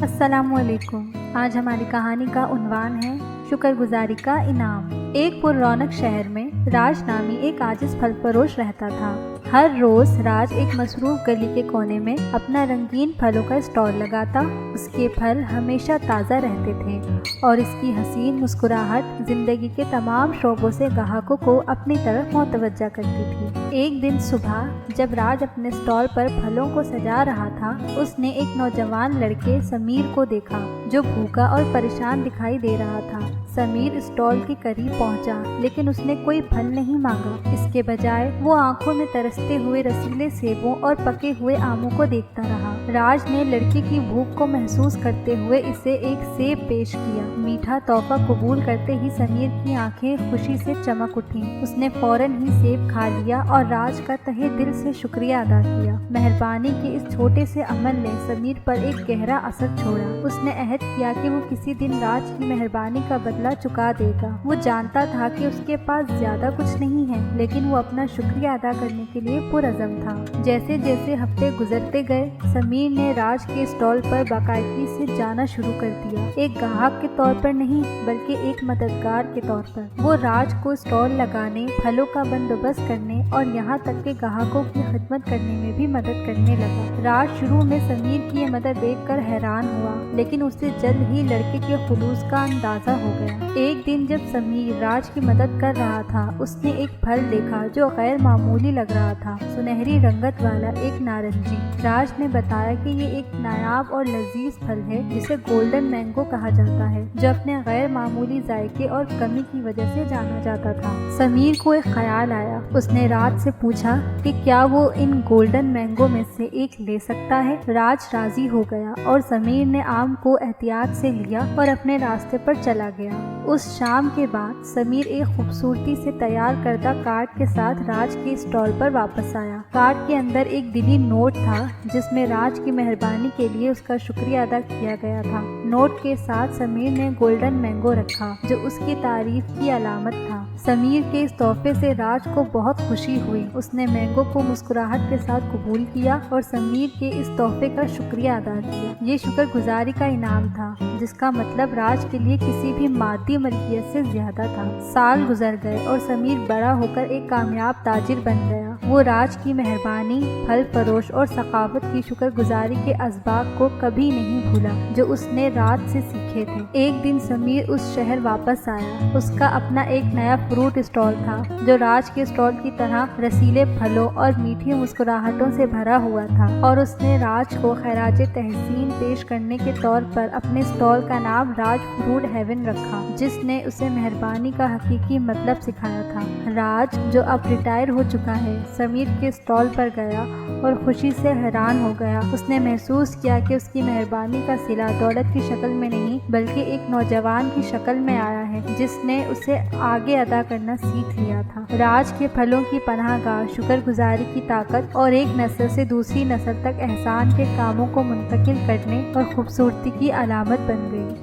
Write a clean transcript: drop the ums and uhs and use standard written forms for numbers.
अस्सलाम वालेकुम। आज हमारी कहानी का उन्वान है शुक्रगुजारी का इनाम। एक पुररौनक शहर में राज नामी एक आजिज फल फरोश रहता था। हर रोज राज एक मसरूफ गली के कोने में अपना रंगीन फलों का स्टॉल लगाता। उसके फल हमेशा ताज़ा रहते थे और इसकी हसीन मुस्कुराहट जिंदगी के तमाम शोबों से ग्राहकों को अपनी तरफ मुतवज्जा करती थी। एक दिन सुबह जब राज अपने स्टॉल पर फलों को सजा रहा था, उसने एक नौजवान लड़के समीर को देखा जो भूखा और परेशान दिखाई दे रहा था। समीर स्टॉल के करीब पहुंचा, लेकिन उसने कोई फल नहीं मांगा। इसके बजाय वो आंखों में तरसते हुए रसीले सेबों और पके हुए आमों को देखता रहा। राज ने लड़के की भूख को महसूस करते हुए इसे एक सेब पेश किया। मीठा तोहफा कबूल करते ही समीर की आंखें खुशी से चमक उठी। उसने फौरन ही सेब खा लिया और राज का तहे दिल से शुक्रिया अदा किया। मेहरबानी के इस छोटे से अमल ने समीर पर एक गहरा असर छोड़ा। उसने अहद किया कि वो किसी दिन राज की मेहरबानी का बदला चुका देगा। वो जानता था कि उसके पास ज्यादा कुछ नहीं है, लेकिन वो अपना शुक्रिया अदा करने के लिए पुरअज़म था। जैसे जैसे हफ्ते गुजरते गए, समीर ने राज के स्टॉल पर बाकायदगी से जाना शुरू कर दिया। एक ग्राहक के तौर पर नहीं, बल्कि एक मददगार के तौर पर। वो राज को स्टॉल लगाने, फलों का बंदोबस्त करने और यहाँ तक के ग्राहकों की खिदमत करने में भी मदद करने लगा। राज शुरू में समीर की ये मदद देखकर हैरान हुआ, लेकिन उसे जल्द ही लड़के के खुलूस का अंदाजा हो गया। एक दिन जब समीर राज की मदद कर रहा था, उसने एक फल देखा जो गैर मामूली लग रहा था। सुनहरी रंगत वाला एक नारंगी। राज ने बताया कि ये एक नायाब और लजीज फल है जिसे गोल्डन मैंगो कहा जाता है, जो अपने गैर मामूली जायके और कमी की वजह से जाना जाता था। समीर को एक ख्याल आया। उसने राज से पूछा कि क्या वो इन गोल्डन मैंगो में से एक ले सकता है। राज राजी हो गया और समीर ने आम को एहतियात से लिया और अपने रास्ते पर चला गया। उस शाम के बाद समीर एक खूबसूरती से तैयार करदा कार्ड के साथ राज के स्टॉल पर वापस आया। कार्ड के अंदर एक दिली नोट था जिसमें राज की मेहरबानी के लिए उसका शुक्रिया अदा किया गया था। नोट के साथ समीर ने गोल्डन मैंगो रखा जो उसकी तारीफ की अलामत था। समीर के इस तोहफे से राज को बहुत खुशी हुई। उसने मैंगो को मुस्कुराहट के साथ कबूल किया और समीर के इस तोहफे का शुक्रिया अदा किया। ये शुक्रगुजारी का इनाम था, जिसका मतलब राज के लिए किसी भी मादी मलकियत से ज्यादा था। साल गुजर गए और समीर बड़ा होकर एक कामयाब ताजिर बन गया। वो राज की मेहरबानी, फल फरोश और सखावत की शुक्रगुजारी के असबाब को कभी नहीं भूला जो उसने राज से सीखे थे। एक दिन समीर उस शहर वापस आया। उसका अपना एक नया फ्रूट स्टॉल था जो राज के स्टॉल की तरह रसीले फलों और मीठी मुस्कुराहटों से भरा हुआ था, और उसने राज को खैराज तहसीन पेश करने के तौर पर अपने स्टॉल का नाम राज फ्रूट हेवन रखा, जिसने उसे मेहरबानी का हकीकी मतलब सिखाया था। राज जो अब रिटायर हो चुका है, समीर के स्टॉल पर गया और खुशी से हैरान हो गया। उसने महसूस किया कि उसकी मेहरबानी का सिला दौलत की शक्ल में नहीं, बल्कि एक नौजवान की शक्ल में आया है जिसने उसे आगे अदा करना सीख लिया था। राज के फलों की पनाहगाह शुक्रगुजारी की ताकत और एक नस्ल से दूसरी नस्ल तक एहसान के कामों को मुंतकिल करने और खूबसूरती की अलामत बन गई।